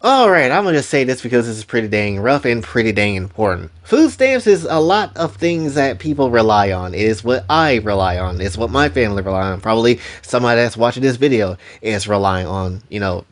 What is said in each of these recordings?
Alright, I'm gonna just say this because this is pretty dang rough and pretty dang important. Food stamps is a lot of things that people rely on. It is what I rely on. It's what my family rely on. Probably somebody that's watching this video is relying on,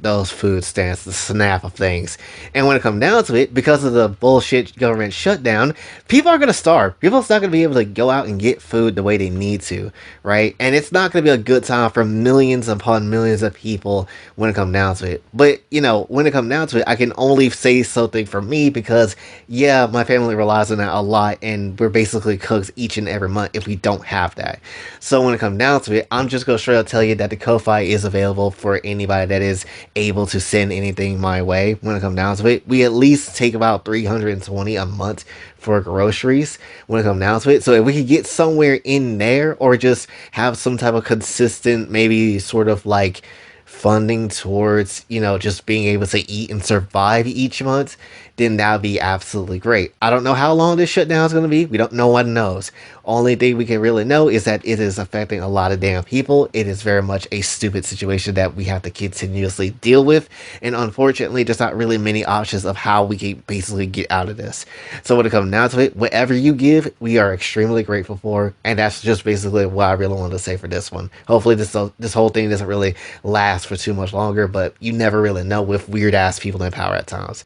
those food stamps, the snap of things. And when it comes down to it, because of the bullshit government shutdown, people are gonna starve. People's not gonna be able to go out and get food the way they need to, right? And it's not gonna be a good time for millions upon millions of people when it comes down to it. But, when it comes down to it, I can only say something for me because, yeah, my family relies on that a lot, and we're basically cooks each and every month if we don't have that. So when it comes down to it, I'm just gonna straight up tell you that the Kofi is available for anybody that is able to send anything my way. When it comes down to it, we at least take about 320 a month for groceries when it comes down to it. So if we could get somewhere in there, or just have some type of consistent, maybe sort of like funding towards, just being able to eat and survive each month, then that would be absolutely great. I don't know how long this shutdown is going to be. We don't, no one knows. Only thing we can really know is that it is affecting a lot of damn people. It is very much a stupid situation that we have to continuously deal with. And unfortunately, there's not really many options of how we can basically get out of this. So when it comes down to it, whatever you give, we are extremely grateful for. And that's just basically what I really wanted to say for this one. Hopefully this whole thing doesn't really last for too much longer, but you never really know with weird ass people in power at times.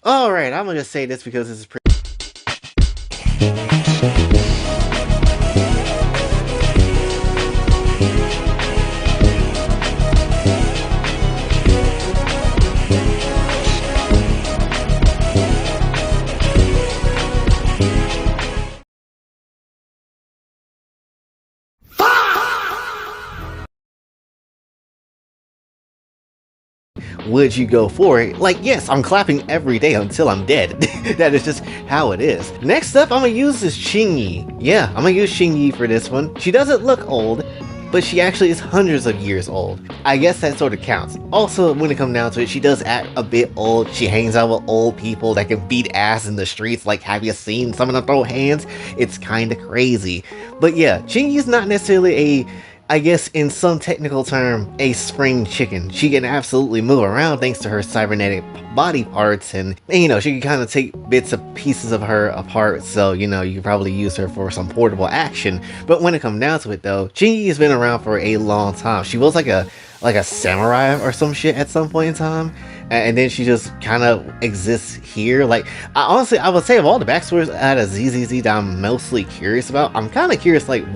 Alright, I'm gonna just say this because this is pretty. Would you go for it? Like, yes, I'm clapping every day until I'm dead. That is just how it is. Next up, I'm gonna use this Xingyi. Yeah, I'm gonna use Xingyi for this one. She doesn't look old, but she actually is hundreds of years old. I guess that sort of counts. Also, when it comes down to it, she does act a bit old. She hangs out with old people that can beat ass in the streets. Like, have you seen some of them throw hands? It's kind of crazy. But yeah, Xingyi's not necessarily I guess in some technical term, a spring chicken. She can absolutely move around thanks to her cybernetic body parts, and she can kind of take bits of pieces of her apart, so you can probably use her for some portable action. But when it comes down to it though, Xingyi has been around for a long time. She was like a samurai or some shit at some point in time, and then she just kind of exists here. Like, I would say of all the backstories out of ZZZ that I'm mostly curious about, I'm kind of curious like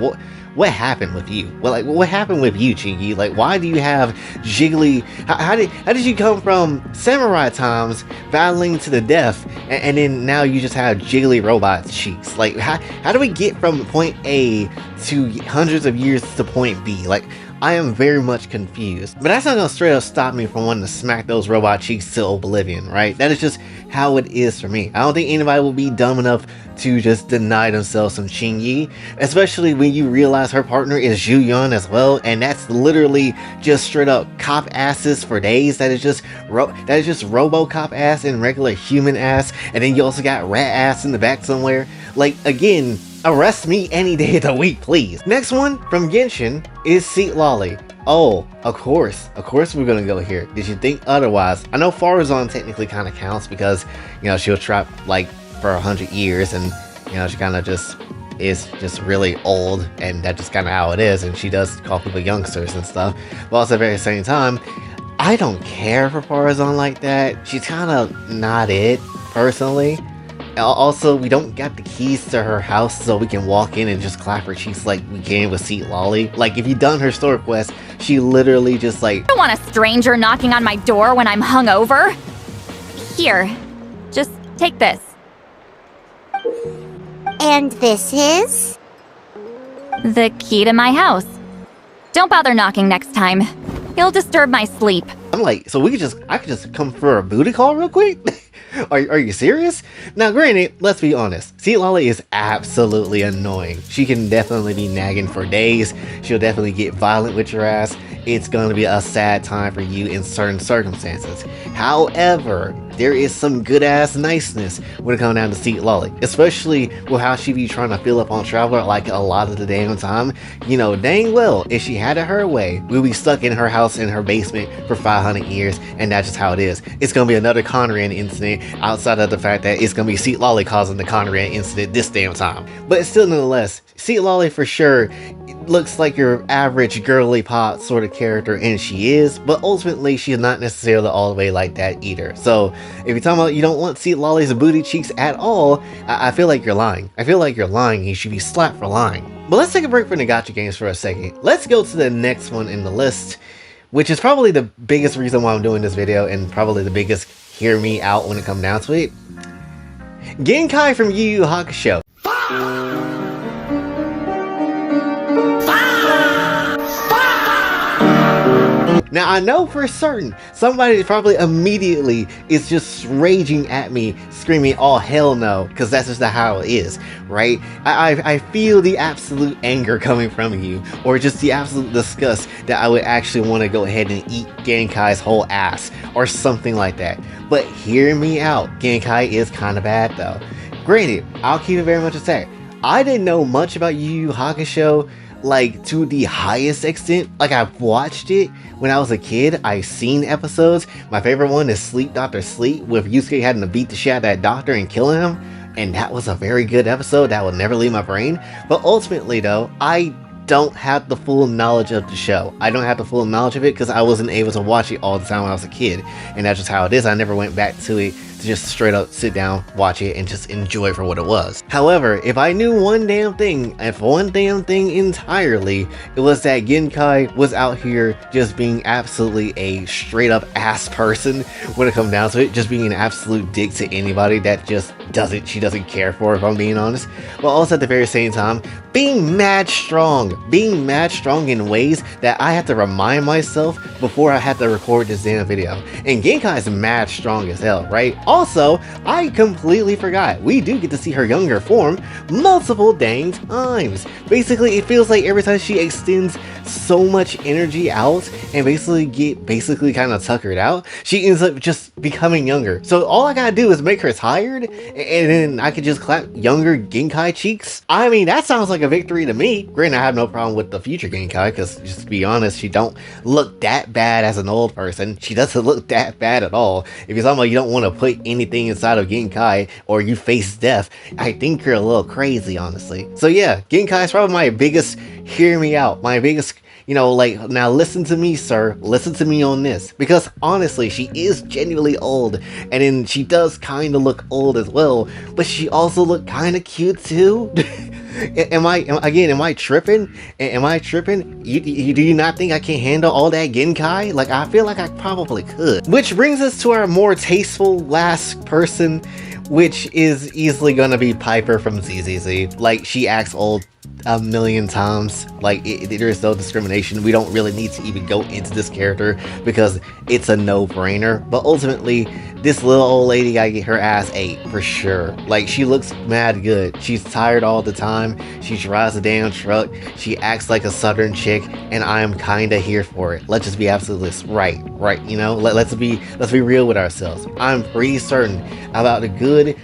what happened with you? Well, like, what happened with you, Xingyi? Like, why do you have jiggly? How did you come from samurai times battling to the death, and then now you just have jiggly robot cheeks? Like, how do we get from point A to hundreds of years to point B? Like, I am very much confused. But that's not gonna straight up stop me from wanting to smack those robot cheeks to oblivion, right? That is just how it is for me. I don't think anybody will be dumb enough to just deny themselves some Xingyi, especially when you realize her partner is Zhu Yun as well, and that's literally just straight up cop asses for days. That is just RoboCop ass and regular human ass, and then you also got rat ass in the back somewhere. Like, again, arrest me any day of the week, please. Next one from Genshin is Seat Lolly. Oh, of course we're gonna go here. Did you think otherwise? I know Farazan technically kind of counts because, she was trapped like for 100 years, and she kind of just is just really old, and that's just kind of how it is, and she does call people youngsters and stuff. But also at the very same time, I don't care for Farazan like that. She's kind of not it, personally. Also, we don't got the keys to her house, so we can walk in and just clap her cheeks like we can with Seat Lolly. Like, if you done her store quest, she literally just like... I don't want a stranger knocking on my door when I'm hungover. Here, just take this. And this is? The key to my house. Don't bother knocking next time. You'll disturb my sleep. I'm like, so I could just come for a booty call real quick? Are you serious? Now, granted, let's be honest. Seat Lolly is absolutely annoying. She can definitely be nagging for days. She'll definitely get violent with your ass. It's going to be a sad time for you in certain circumstances. However, there is some good ass niceness when it comes down to Tsunade, especially with how she be trying to fill up on Traveler like a lot of the damn time. You know dang well, if she had it her way, we'd be stuck in her house in her basement for 500 years, and that's just how it is. It's gonna be another Conran incident outside of the fact that it's gonna be Tsunade causing the Conran incident this damn time. But still, nonetheless, Tsunade for sure looks like your average girly pop sort of character, and she is, but ultimately she's not necessarily all the way like that either. So if you're talking about you don't want Tsulade's booty cheeks at all, I feel like you're lying. I feel like you're lying. You should be slapped for lying. But let's take a break from the gacha games for a second. Let's go to the next one in the list, which is probably the biggest reason why I'm doing this video, and probably the biggest hear me out when it comes down to it. Genkai from Yu Yu Hakusho. Now I know for certain somebody probably immediately is just raging at me, screaming, "Oh hell no," because that's just how it is, right? I feel the absolute anger coming from you, or just the absolute disgust that I would actually want to go ahead and eat Genkai's whole ass, or something like that. But hear me out, Genkai is kind of bad though. Granted, I'll keep it very much a sec. I didn't know much about Yu Yu Hakusho, like to the highest extent. Like I've watched it when I was a kid. I've seen episodes. My favorite one is Sleep Doctor Sleep, with Yusuke having to beat the shit out of that doctor and killing him, and that was a very good episode that will never leave my brain. But ultimately though, I don't have the full knowledge of the show. I don't have the full knowledge of it because I wasn't able to watch it all the time when I was a kid, and that's just how it is. I never went back to it to just straight up sit down, watch it, and just enjoy it for what it was. However, if I knew one damn thing, entirely, it was that Genkai was out here just being absolutely a straight up ass person when it comes down to it, just being an absolute dick to anybody that just she doesn't care for, if I'm being honest. But also at the very same time, being mad strong in ways that I have to remind myself before I have to record this damn video. And Genkai is mad strong as hell, right? Also, I completely forgot, we do get to see her younger form multiple dang times. Basically, it feels like every time she extends so much energy out and basically kind of tuckered out, she ends up just becoming younger. So all I gotta do is make her tired, and then I could just clap younger Genkai cheeks. I mean, that sounds like a victory to me. Granted, I have no problem with the future Genkai, because just to be honest, she don't look that bad as an old person. She doesn't look that bad at all. If you're talking about you don't want to put anything inside of Genkai, or you face death, I think you're a little crazy, honestly. So yeah, Genkai is probably my biggest hear me out, my biggest, you know, like, now listen to me, sir, listen to me on this, because honestly, she is genuinely old, and then she does kind of look old as well, but she also look kind of cute too. Am I tripping? Am I tripping? Do you not think I can handle all that Genkai? Like, I feel like I probably could. Which brings us to our more tasteful last person, which is easily gonna be Piper from ZZZ. Like, she acts old a million times. Like, there is no discrimination. We don't really need to even go into this character because it's a no-brainer. But ultimately, this little old lady gotta get her ass ate for sure. Like, she looks mad good. She's tired all the time. She drives a damn truck. She acts like a southern chick, and I am kinda here for it. Let's just be absolutely right. You know, let's be real with ourselves. I'm pretty certain about a good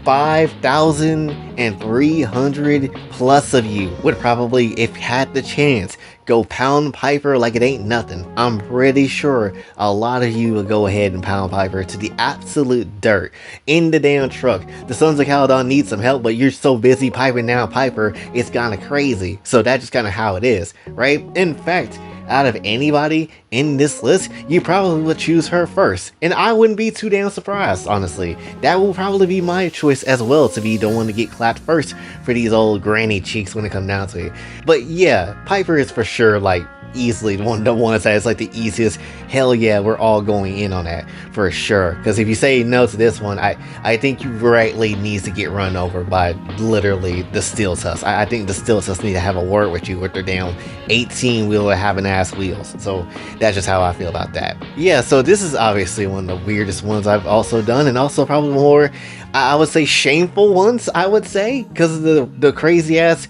5,300 plus of you would probably, if had the chance, go pound Piper like it ain't nothing. I'm pretty sure a lot of you will go ahead and pound Piper to the absolute dirt in the damn truck. The Sons of Caledon need some help, but you're so busy piping down Piper, it's kind of crazy. So that's just kind of how it is, right? In fact, out of anybody in this list, you probably would choose her first, and I wouldn't be too damn surprised, honestly. That will probably be my choice as well, to be the one to get clapped first for these old granny cheeks when it comes down to it. But yeah, Piper is for sure, like, easily one of the ones that is like the easiest. Hell yeah, we're all going in on that for sure, because if you say no to this one, I think you rightly needs to get run over by literally the Steel Tusk. I think the Steel Tusk need to have a word with you with their damn 18-wheeler having ass wheels. So that's just how I feel about that. Yeah, so this is obviously one of the weirdest ones I've also done, and also probably more, I would say, shameful ones, I would say, because of the crazy ass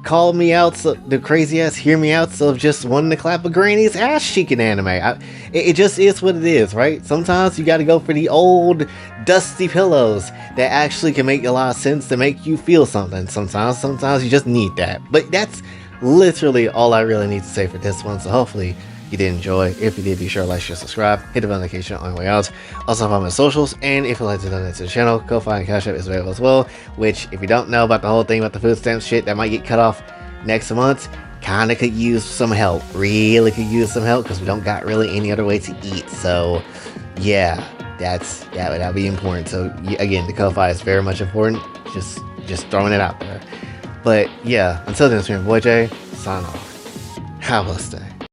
call me out, so the crazy ass hear me out, so just wanting to clap a Granny's ass cheeking anime. It just is what it is, right? Sometimes you gotta go for the old dusty pillows that actually can make a lot of sense to make you feel something. Sometimes you just need that. But that's literally all I really need to say for this one, so hopefully you did enjoy. If you did, be sure to like, share, subscribe, hit the bell notification on your way out. Also follow my socials, and if you'd like to donate to the channel, Kofi and Cash App is available as well, which if you don't know about the whole thing about the food stamps shit that might get cut off next month, kinda could use some help. Really could use some help, because we don't got really any other way to eat. So yeah, that would be important. So again, the Kofi is very much important. Just throwing it out there. But yeah, until then, it's your boy Jay, sign off. Have a blessed day.